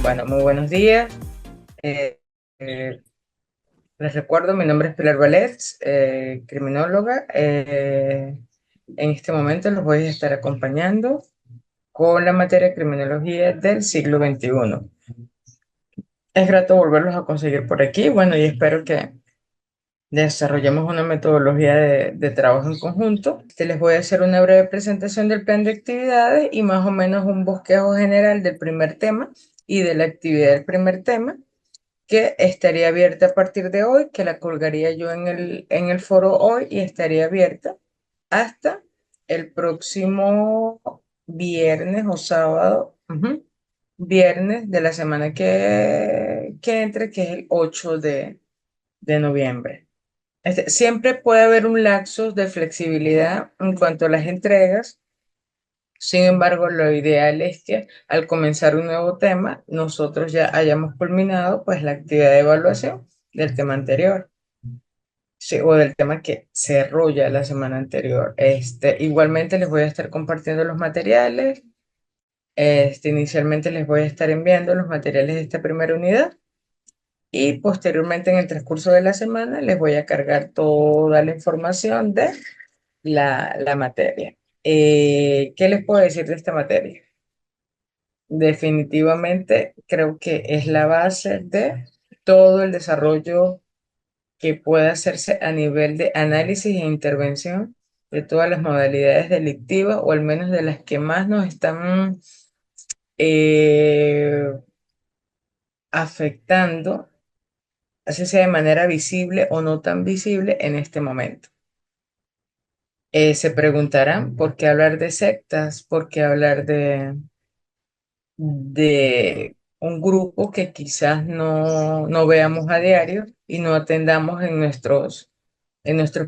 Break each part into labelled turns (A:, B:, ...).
A: Bueno, muy buenos días. Eh, eh, Les recuerdo, mi nombre es Pilar Valets, criminóloga. En este momento los voy a estar acompañando con la materia de criminología del siglo XXI. Es grato volverlos a conseguir por aquí. Bueno, y espero que desarrollemos una metodología de trabajo en conjunto. Les voy a hacer una breve presentación del plan de actividades y más o menos un bosquejo general del primer tema y de la actividad del primer tema, que estaría abierta a partir de hoy, que la colgaría yo en el foro hoy y estaría abierta hasta el próximo viernes o sábado, viernes de la semana que entre, que es el 8 de noviembre. Siempre puede haber un lapso de flexibilidad en cuanto a las entregas. Sin embargo, lo ideal es que al comenzar un nuevo tema, nosotros ya hayamos culminado pues la actividad de evaluación del tema anterior, sí, o del tema que se desarrolla la semana anterior. Igualmente les voy a estar compartiendo los materiales. Inicialmente les voy a estar enviando los materiales de esta primera unidad y posteriormente en el transcurso de la semana les voy a cargar toda la información de la materia. ¿Qué les puedo decir de esta materia? Definitivamente creo que es la base de todo el desarrollo que puede hacerse a nivel de análisis e intervención de todas las modalidades delictivas, o al menos de las que más nos están eh, afectando, así sea de manera visible o no tan visible en este momento. Se preguntarán por qué hablar de sectas, por qué hablar de un grupo que quizás no veamos a diario y no atendamos en nuestros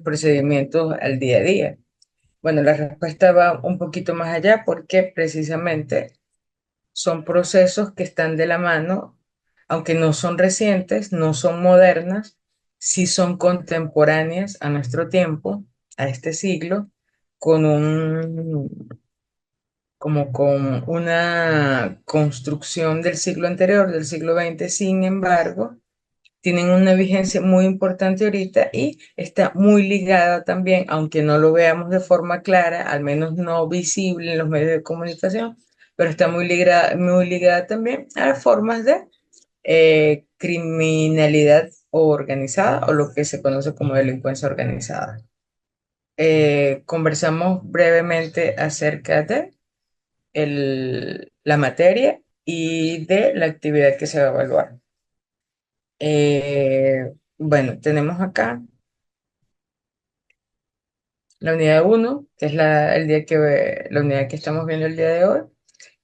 A: procedimientos al día a día. Bueno, la respuesta va un poquito más allá porque precisamente son procesos que están de la mano, aunque no son recientes, no son modernas, sí son contemporáneas a nuestro tiempo, a este siglo, con como con una construcción del siglo anterior, del siglo XX. Sin embargo, tienen una vigencia muy importante ahorita y está muy ligada también, aunque no lo veamos de forma clara, al menos no visible en los medios de comunicación, pero está muy ligada también a las formas de criminalidad organizada, o lo que se conoce como delincuencia organizada. Conversamos brevemente acerca de la materia y de la actividad que se va a evaluar. Bueno, tenemos acá la unidad uno, que es la unidad que estamos viendo el día de hoy.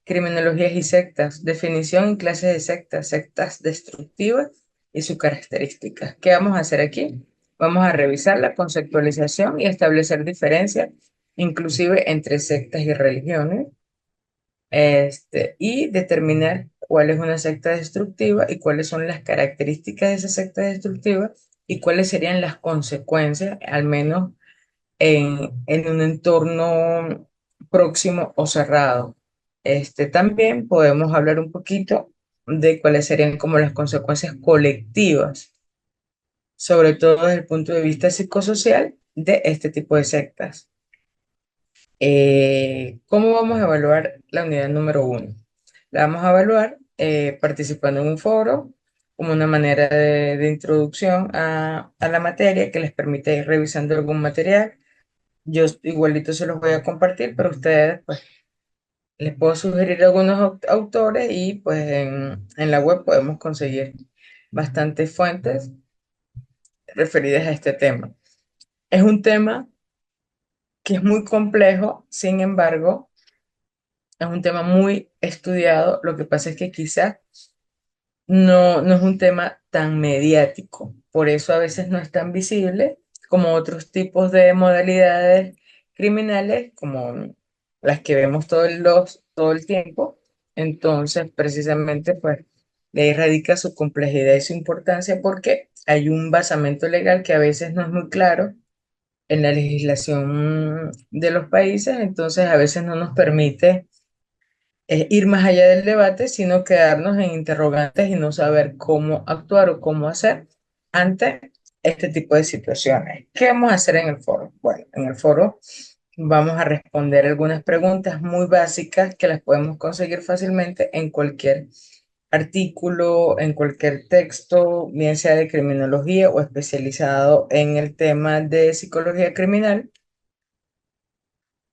A: Criminologías y sectas, definición y clases de sectas, sectas destructivas y sus características. ¿Qué vamos a hacer aquí? Vamos a revisar la conceptualización y establecer diferencias, inclusive entre sectas y religiones, y determinar cuál es una secta destructiva y cuáles son las características de esa secta destructiva y cuáles serían las consecuencias, al menos en un entorno próximo o cerrado. También podemos hablar un poquito de cuáles serían como las consecuencias colectivas, sobre todo desde el punto de vista psicosocial de este tipo de sectas. ¿Cómo vamos a evaluar la unidad número uno? La vamos a evaluar participando en un foro como una manera de introducción a la materia que les permite ir revisando algún material. Yo igualito se los voy a compartir, pero ustedes pues les puedo sugerir algunos autores y pues en la web podemos conseguir bastantes fuentes referidas a este tema. Es un tema que es muy complejo, sin embargo, es un tema muy estudiado. Lo que pasa es que quizás no es un tema tan mediático, por eso a veces no es tan visible como otros tipos de modalidades criminales, como las que vemos todo el tiempo. Entonces, precisamente, pues, de ahí radica su complejidad y su importancia, porque hay un basamento legal que a veces no es muy claro en la legislación de los países. Entonces a veces no nos permite ir más allá del debate, sino quedarnos en interrogantes y no saber cómo actuar o cómo hacer ante este tipo de situaciones. ¿Qué vamos a hacer en el foro? Bueno, en el foro vamos a responder algunas preguntas muy básicas que las podemos conseguir fácilmente en cualquier artículo, en cualquier texto, bien sea de criminología o especializado en el tema de psicología criminal,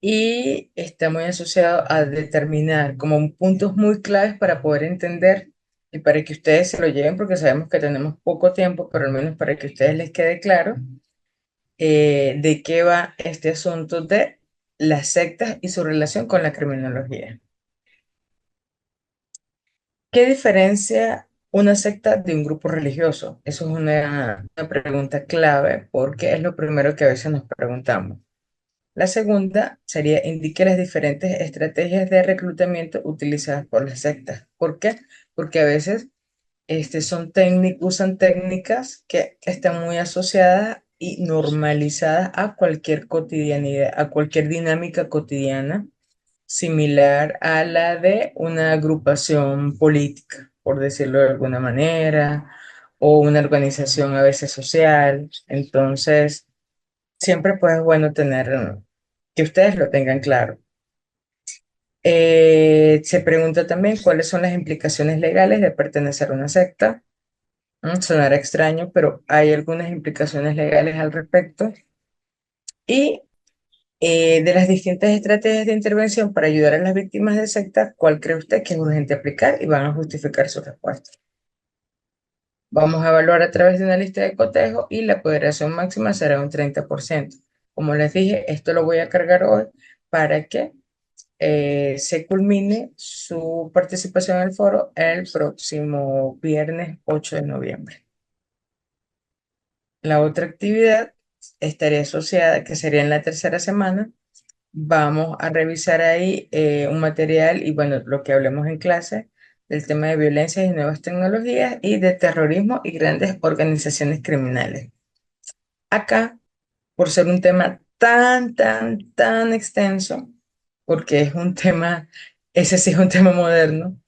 A: y está muy asociado a determinar como puntos muy claves para poder entender y para que ustedes se lo lleven, porque sabemos que tenemos poco tiempo, pero al menos para que a ustedes les quede claro de qué va este asunto de las sectas y su relación con la criminología. ¿Qué diferencia una secta de un grupo religioso? Eso es una pregunta clave porque es lo primero que a veces nos preguntamos. La segunda sería indique las diferentes estrategias de reclutamiento utilizadas por las sectas. ¿Por qué? Porque a veces usan técnicas que están muy asociadas y normalizadas a cualquier cotidianidad, a cualquier dinámica cotidiana, similar a la de una agrupación política, por decirlo de alguna manera, o una organización a veces social. Entonces, siempre pues es bueno tener que ustedes lo tengan claro. Se pregunta también cuáles son las implicaciones legales de pertenecer a una secta. Sonará extraño, pero hay algunas implicaciones legales al respecto. Y de las distintas estrategias de intervención para ayudar a las víctimas de secta, ¿cuál cree usted que es urgente aplicar? Y van a justificar su respuesta. Vamos a evaluar a través de una lista de cotejo y la ponderación máxima será un 30%. Como les dije, esto lo voy a cargar hoy para que se culmine su participación en el foro el próximo viernes 8 de noviembre. La otra actividad estaría asociada, que sería en la tercera semana. Vamos a revisar ahí un material y bueno, lo que hablemos en clase del tema de violencia y nuevas tecnologías y de terrorismo y grandes organizaciones criminales. Acá, por ser un tema tan extenso, porque es un tema, ese sí es un tema moderno.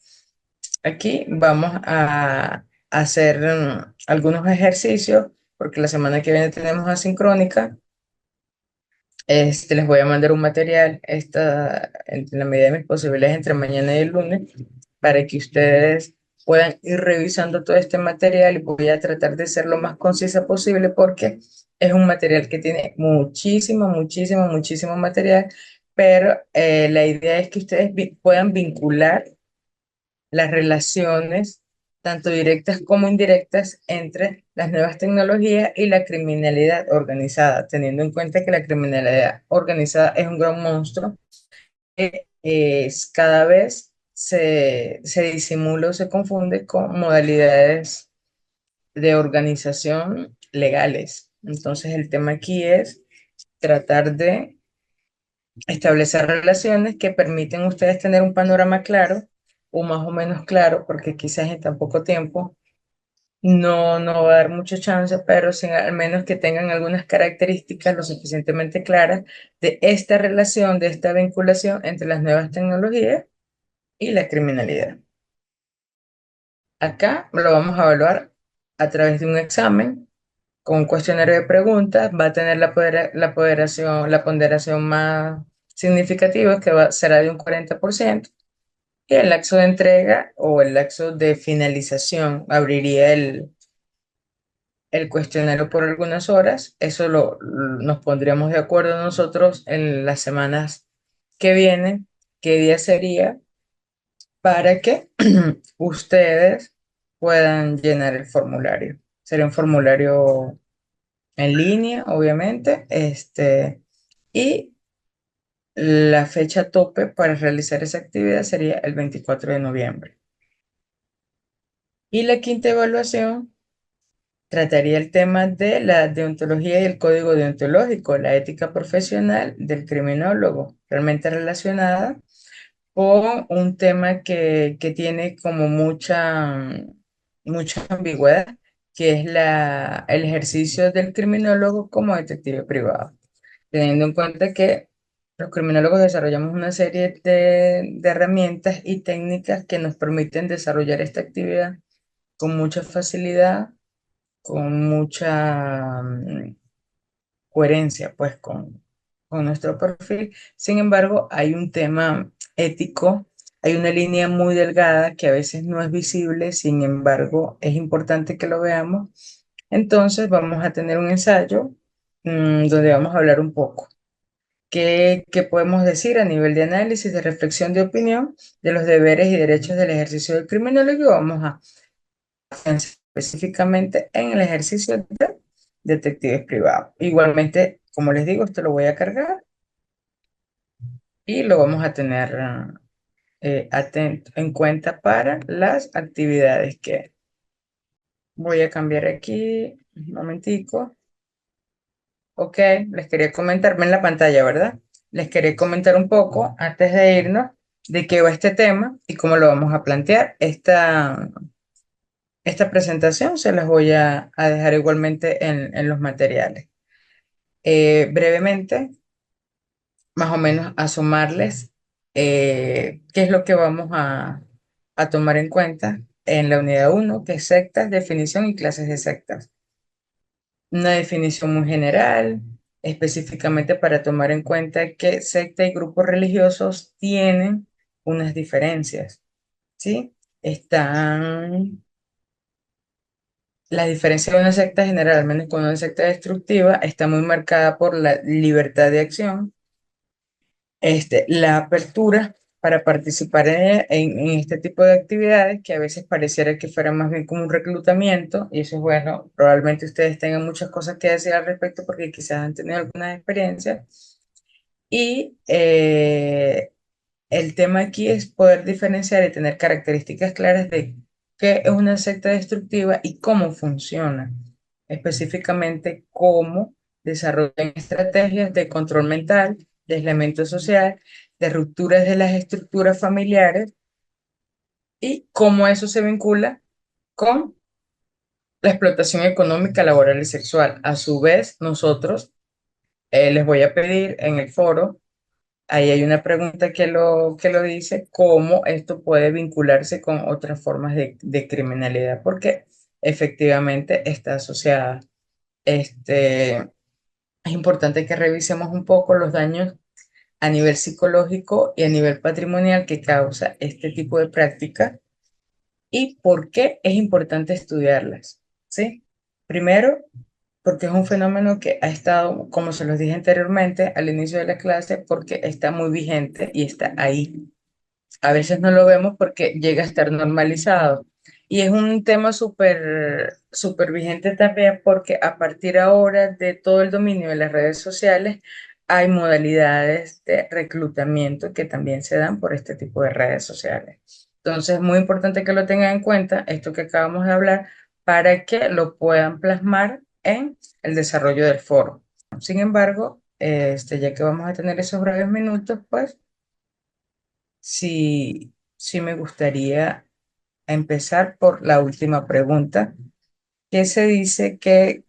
A: Aquí vamos a hacer algunos ejercicios, porque la semana que viene tenemos asincrónica. Les voy a mandar un material en la medida de mis posibilidades entre mañana y el lunes para que ustedes puedan ir revisando todo este material, y voy a tratar de ser lo más concisa posible porque es un material que tiene muchísimo material, pero la idea es que ustedes puedan vincular las relaciones, tanto directas como indirectas, entre las nuevas tecnologías y la criminalidad organizada, teniendo en cuenta que la criminalidad organizada es un gran monstruo que cada vez se disimula o se confunde con modalidades de organización legales. Entonces, el tema aquí es tratar de establecer relaciones que permiten a ustedes tener un panorama claro o más o menos claro, porque quizás en tan poco tiempo no va a dar mucha chance, pero sí, al menos que tengan algunas características lo suficientemente claras de esta relación, de esta vinculación entre las nuevas tecnologías y la criminalidad. Acá lo vamos a evaluar a través de un examen con un cuestionario de preguntas. Va a tener la ponderación más significativa, que será de un 40%. Y el lapso de entrega o el lapso de finalización abriría el cuestionario por algunas horas. Eso nos pondríamos de acuerdo nosotros en las semanas que vienen, qué día sería, para que ustedes puedan llenar el formulario. Sería un formulario en línea, obviamente, y la fecha tope para realizar esa actividad sería el 24 de noviembre. Y la quinta evaluación trataría el tema de la deontología y el código deontológico, la ética profesional del criminólogo, realmente relacionada con un tema que tiene como mucha ambigüedad, que es el ejercicio del criminólogo como detective privado, teniendo en cuenta que Los criminólogos desarrollamos una serie de herramientas y técnicas que nos permiten desarrollar esta actividad con mucha facilidad, con mucha coherencia, pues, con nuestro perfil. Sin embargo, hay un tema ético, hay una línea muy delgada que a veces no es visible, sin embargo, es importante que lo veamos. Entonces, vamos a tener un ensayo, donde vamos a hablar un poco. ¿Qué podemos decir a nivel de análisis, de reflexión, de opinión de los deberes y derechos del ejercicio del criminólogo? Vamos a pensar específicamente en el ejercicio de detectives privados. Igualmente, como les digo, esto lo voy a cargar y lo vamos a tener en cuenta para las actividades que voy a cambiar aquí. Un momentico. Ok, les quería comentar, ven la pantalla, ¿verdad? Les quería comentar un poco antes de irnos de qué va este tema y cómo lo vamos a plantear. Esta presentación se las voy a dejar igualmente en los materiales. Brevemente, más o menos asomarles qué es lo que vamos a tomar en cuenta en la unidad uno, que es sectas, definición y clases de sectas. Una definición muy general, específicamente para tomar en cuenta que secta y grupos religiosos tienen unas diferencias, ¿sí? La diferencia de una secta general, al menos con una secta destructiva, está muy marcada por la libertad de acción, la apertura para participar en este tipo de actividades que a veces pareciera que fuera más bien como un reclutamiento, y eso es bueno, probablemente ustedes tengan muchas cosas que decir al respecto porque quizás han tenido algunas experiencias. Y el tema aquí es poder diferenciar y tener características claras de qué es una secta destructiva y cómo funciona. Específicamente, cómo desarrollan estrategias de control mental, de aislamiento social, de rupturas de las estructuras familiares y cómo eso se vincula con la explotación económica, laboral y sexual. A su vez, nosotros les voy a pedir en el foro. Ahí hay una pregunta que lo dice, cómo esto puede vincularse con otras formas de criminalidad, porque efectivamente está asociada. Es importante que revisemos un poco los daños a nivel psicológico y a nivel patrimonial que causa este tipo de práctica y por qué es importante estudiarlas, ¿sí? Primero, porque es un fenómeno que ha estado, como se los dije anteriormente al inicio de la clase, porque está muy vigente y está ahí. A veces no lo vemos porque llega a estar normalizado. Y es un tema súper vigente también porque a partir ahora de todo el dominio de las redes sociales, hay modalidades de reclutamiento que también se dan por este tipo de redes sociales. Entonces, es muy importante que lo tengan en cuenta, esto que acabamos de hablar, para que lo puedan plasmar en el desarrollo del foro. Sin embargo, ya que vamos a tener esos breves minutos, pues sí me gustaría empezar por la última pregunta, que se dice que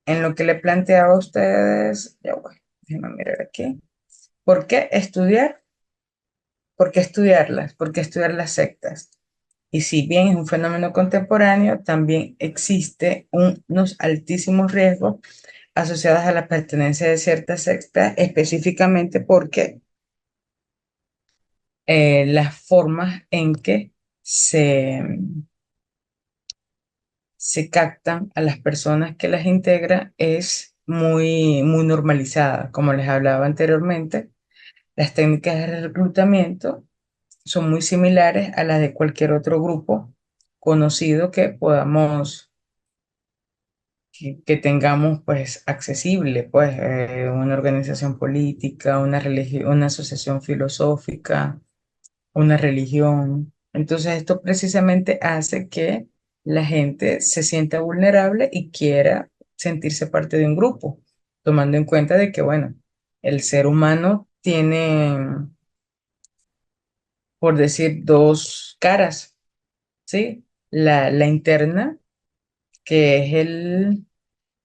A: en lo que le planteaba a ustedes, ya voy, déjenme mirar aquí, ¿por qué estudiar? ¿Por qué estudiarlas? ¿Por qué estudiar las sectas? Y si bien es un fenómeno contemporáneo, también existe unos altísimos riesgos asociados a la pertenencia de ciertas sectas, específicamente porque las formas en que se, se captan a las personas que las integran es muy normalizada. Como les hablaba anteriormente, las técnicas de reclutamiento son muy similares a las de cualquier otro grupo conocido que podamos, que tengamos pues accesible, pues una organización política, una religión, una asociación filosófica, una religión. Entonces esto precisamente hace que la gente se sienta vulnerable y quiera sentirse parte de un grupo, tomando en cuenta de que, bueno, el ser humano tiene, por decir, dos caras, ¿sí? La interna, que es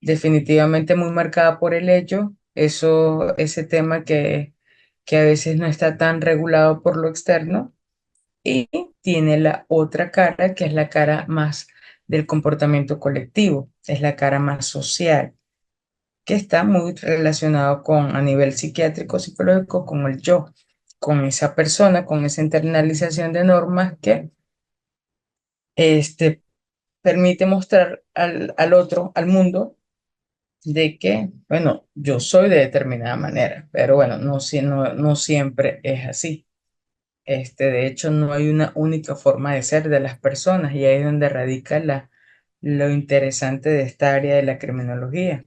A: definitivamente muy marcada por el hecho ese tema que a veces no está tan regulado por lo externo, y tiene la otra cara, que es la cara más del comportamiento colectivo, es la cara más social, que está muy relacionado con, a nivel psiquiátrico, psicológico, con el yo, con esa persona, con esa internalización de normas que este, permite mostrar al otro, al mundo, de que, bueno, yo soy de determinada manera, pero bueno, no siempre es así. De hecho, no hay una única forma de ser de las personas y ahí es donde radica lo interesante de esta área de la criminología,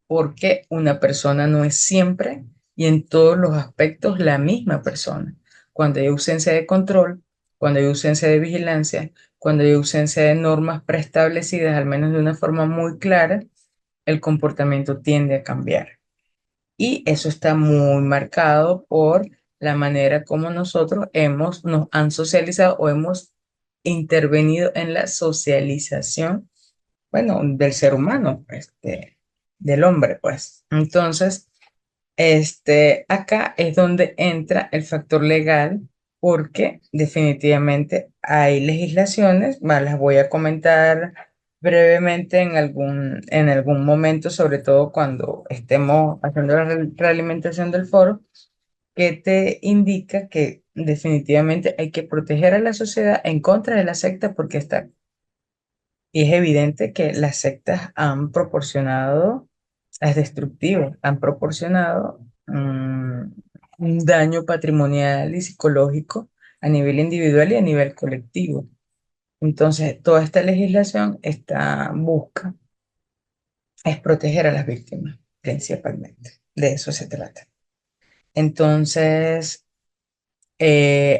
A: porque una persona no es siempre y en todos los aspectos la misma persona. Cuando hay ausencia de control, cuando hay ausencia de vigilancia, cuando hay ausencia de normas preestablecidas, al menos de una forma muy clara, el comportamiento tiende a cambiar. Y eso está muy marcado por la manera como nosotros nos han socializado o hemos intervenido en la socialización, bueno, del ser humano, pues, del hombre, pues. Entonces, acá es donde entra el factor legal, porque definitivamente hay legislaciones, las voy a comentar brevemente en algún momento, sobre todo cuando estemos haciendo la realimentación del foro, que te indica que definitivamente hay que proteger a la sociedad en contra de la secta, porque está, y es evidente que las sectas han proporcionado, las destructivas, han proporcionado un daño patrimonial y psicológico a nivel individual y a nivel colectivo. Entonces, toda esta legislación busca es proteger a las víctimas, principalmente. De eso se trata. Entonces,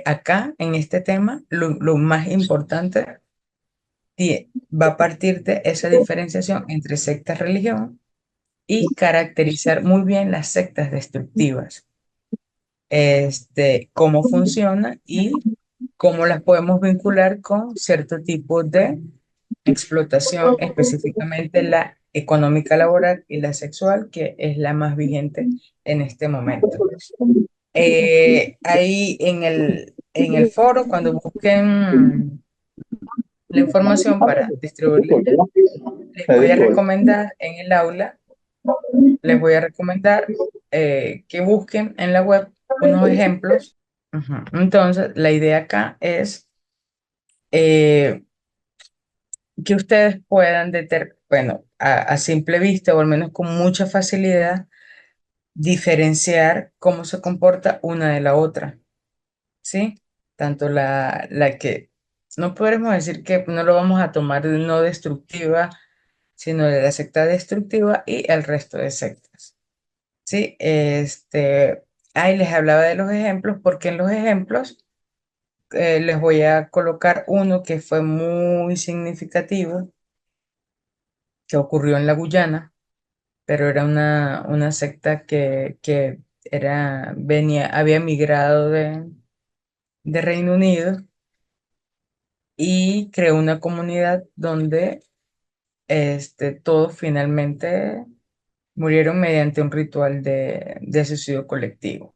A: acá en este tema, lo más importante va a partir de esa diferenciación entre sectas religión y caracterizar muy bien las sectas destructivas, cómo funcionan y cómo las podemos vincular con cierto tipo de explotación, específicamente la económica laboral y la sexual, que es la más vigente en este momento. Ahí en el foro, cuando busquen la información para distribuirla, les voy a recomendar en el aula, les voy a recomendar que busquen en la web unos ejemplos. Ujú. Entonces, la idea acá es eh, que ustedes puedan bueno, a simple vista o al menos con mucha facilidad, diferenciar cómo se comporta una de la otra, ¿sí? Tanto la que, no podremos decir que no lo vamos a tomar de no destructiva, sino de la secta destructiva y el resto de sectas. Sí, ahí les hablaba de los ejemplos, porque en los ejemplos les voy a colocar uno que fue muy significativo, que ocurrió en la Guyana, pero era una secta que había migrado de Reino Unido y creó una comunidad donde todos finalmente murieron mediante un ritual de suicidio colectivo,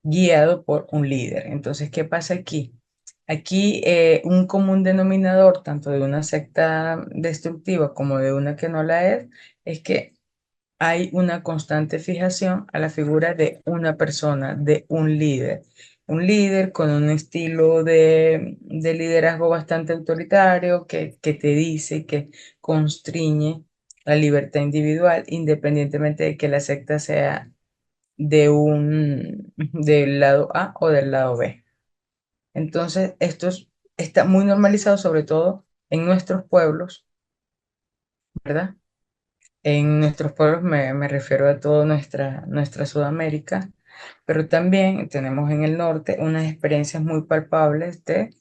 A: guiado por un líder. Entonces, ¿qué pasa aquí? Aquí un común denominador, tanto de una secta destructiva como de una que no la es que hay una constante fijación a la figura de una persona, de un líder con un estilo de liderazgo bastante autoritario que te dice que constriñe la libertad individual, independientemente de que la secta sea del lado A o del lado B. Entonces, está muy normalizado, sobre todo en nuestros pueblos, ¿verdad? En nuestros pueblos me refiero a toda nuestra Sudamérica, pero también tenemos en el norte unas experiencias muy palpables de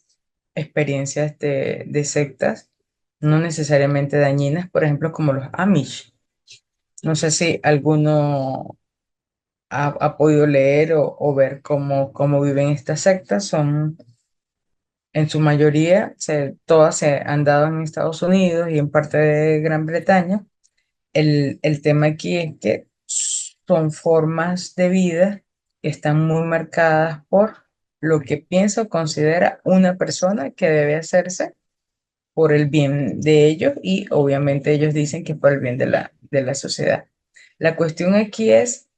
A: experiencias de sectas, no necesariamente dañinas, por ejemplo, como los Amish. No sé si alguno ha podido leer o ver cómo viven estas sectas. Son, en su mayoría, todas se han dado en Estados Unidos y en parte de Gran Bretaña. El tema aquí es que son formas de vida que están muy marcadas por lo que piensa o considera una persona que debe hacerse por el bien de ellos y obviamente ellos dicen que por el bien de la sociedad. La cuestión aquí es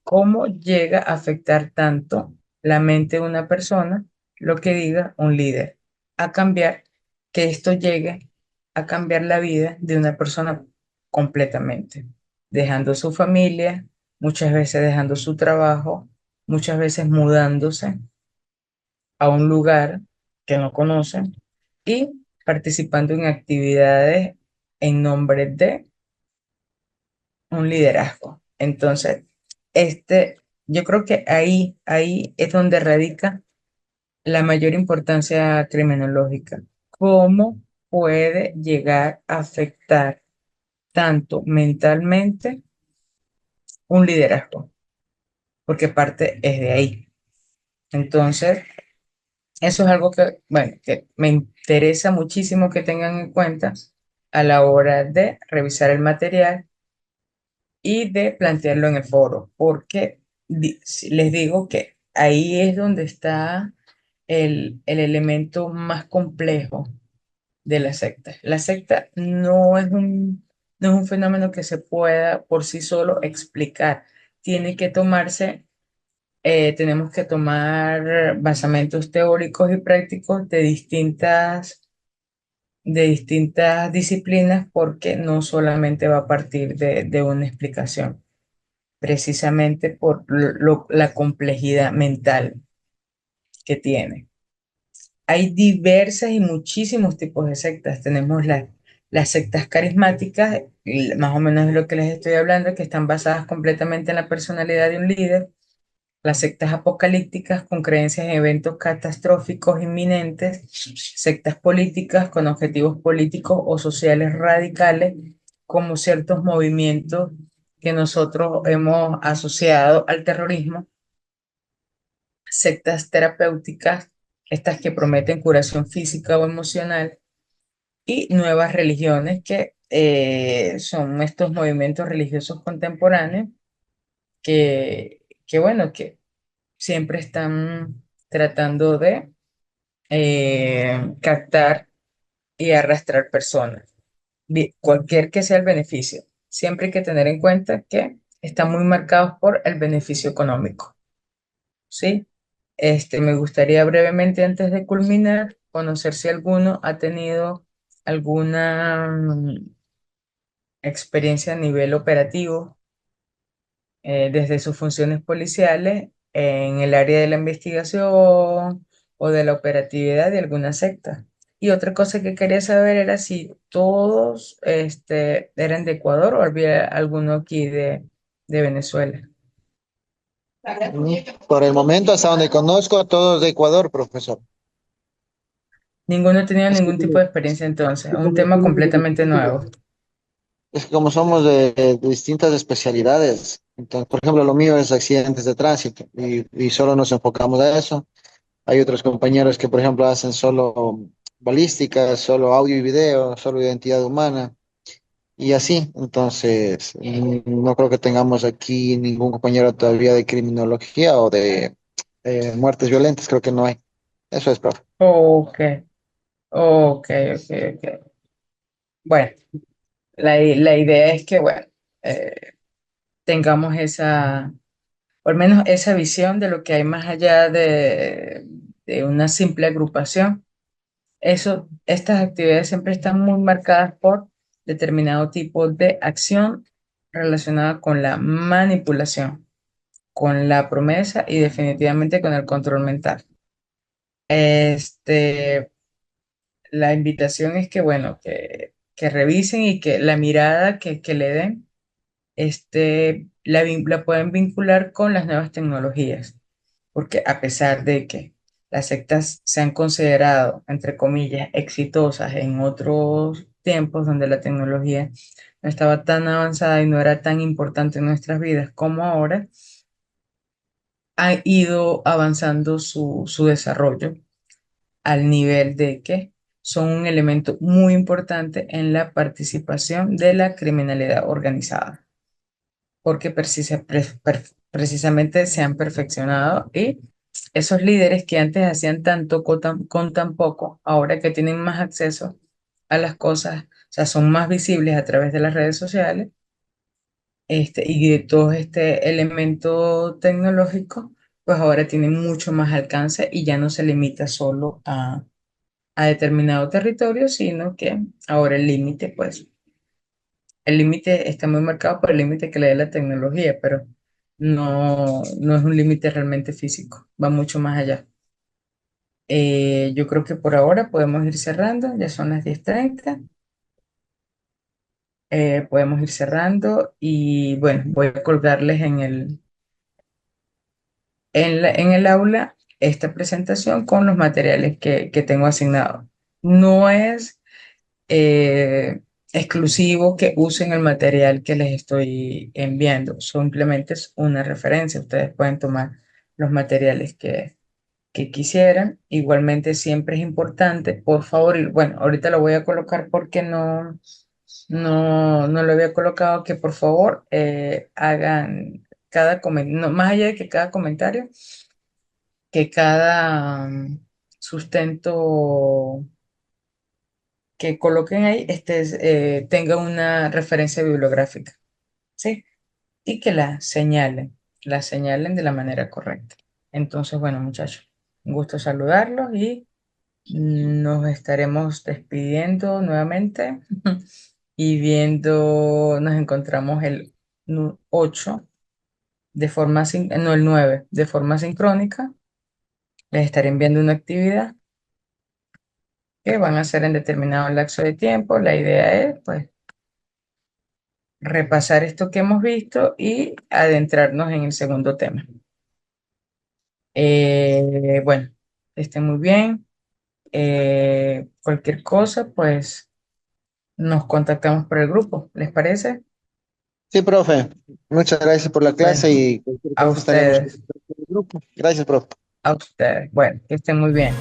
A: cómo llega a afectar tanto la mente de una persona lo que diga un líder, a cambiar, que esto llegue a cambiar la vida de una persona completamente, dejando su familia, muchas veces dejando su trabajo, muchas veces mudándose a un lugar que no conocen y participando en actividades en nombre de un liderazgo. Entonces, yo creo que ahí es donde radica la mayor importancia criminológica. ¿Cómo puede llegar a afectar tanto mentalmente un liderazgo? Porque parte es de ahí. Entonces, eso es algo que, bueno, que me interesa muchísimo que tengan en cuenta a la hora de revisar el material y de plantearlo en el foro, porque si les digo que ahí es donde está el elemento más complejo de la secta. La secta no es un fenómeno que se pueda por sí solo explicar. Tiene que tomarse, tenemos que tomar basamentos teóricos y prácticos de distintas disciplinas porque no solamente va a partir de una explicación precisamente por la complejidad mental que tiene. Hay diversas y muchísimos tipos de sectas. Tenemos las sectas carismáticas, y más o menos de lo que les estoy hablando, que están basadas completamente en la personalidad de un líder. Las sectas apocalípticas con creencias en eventos catastróficos inminentes. Sectas políticas con objetivos políticos o sociales radicales, como ciertos movimientos que nosotros hemos asociado al terrorismo. Sectas terapéuticas, estas que prometen curación física o emocional, y nuevas religiones que son estos movimientos religiosos contemporáneos bueno, que siempre están tratando de captar y arrastrar personas, cualquier que sea el beneficio. Siempre hay que tener en cuenta que están muy marcados por el beneficio económico. ¿Sí? Me gustaría brevemente, antes de culminar, conocer si alguno ha tenido alguna experiencia a nivel operativo desde sus funciones policiales en el área de la investigación o de la operatividad de alguna secta. Y otra cosa que quería saber era si todos eran de Ecuador o había alguno aquí de Venezuela.
B: Por el momento, hasta donde conozco, todos de Ecuador, profesor.
A: Ninguno ha tenido
B: Es que
A: ningún tipo de experiencia entonces, un tema completamente nuevo.
B: es que como somos de distintas especialidades, entonces, por ejemplo, lo mío es accidentes de tránsito y solo nos enfocamos a eso. Hay otros compañeros que, por ejemplo, hacen solo balística, solo audio y video, solo identidad humana y así. Entonces, no creo que tengamos aquí ningún compañero todavía de criminología o de muertes violentas, creo que no hay. Eso es, profe.
A: Ok, ok, ok, ok. Bueno, la idea es que, bueno, eh, tengamos esa, o al menos esa visión de lo que hay más allá de una simple agrupación. Estas actividades siempre están muy marcadas por determinado tipo de acción relacionada con la manipulación, con la promesa y definitivamente con el control mental. Este, la invitación es que, bueno, que revisen y que la mirada que le den, la pueden vincular con las nuevas tecnologías, porque a pesar de que las sectas se han considerado, entre comillas, exitosas en otros tiempos donde la tecnología no estaba tan avanzada y no era tan importante en nuestras vidas como ahora, ha ido avanzando su desarrollo al nivel de que son un elemento muy importante en la participación de la criminalidad organizada. porque precisamente se han perfeccionado y esos líderes que antes hacían tanto con tan poco, ahora que tienen más acceso a las cosas, o sea, son más visibles a través de las redes sociales, y de todo este elemento tecnológico, pues ahora tienen mucho más alcance y ya no se limita solo a determinado territorio, sino que ahora el límite está muy marcado por el límite que le da la tecnología, pero no es un límite realmente físico, va mucho más allá. Yo creo que por ahora podemos ir cerrando, ya son las 10:30. Podemos ir cerrando y bueno, voy a colgarles en el aula esta presentación con los materiales que tengo asignados. No es exclusivo que usen el material que les estoy enviando, simplemente es una referencia. Ustedes pueden tomar los materiales que quisieran. Igualmente siempre es importante, por favor, y bueno, ahorita lo voy a colocar porque no lo había colocado, que por favor hagan cada comentario, más allá de que cada comentario, que cada sustento que coloquen ahí tenga una referencia bibliográfica, ¿sí? Y que la señalen de la manera correcta. Entonces, bueno, muchachos, un gusto saludarlos y nos estaremos despidiendo nuevamente y nos encontramos el 8 no el 9 de forma sincrónica. Les estaré enviando una actividad que van a hacer en determinado lapso de tiempo. La idea es, pues, repasar esto que hemos visto y adentrarnos en el segundo tema. Bueno, estén muy bien. Cualquier cosa, pues nos contactamos por el grupo. ¿Les parece?
B: Sí, profe. Muchas gracias por la
A: Bueno,
B: clase y cualquier
A: a
B: cosa estaremos en
A: ustedes,
B: el grupo. Gracias, profe.
A: a ustedes. Bueno, que estén muy bien.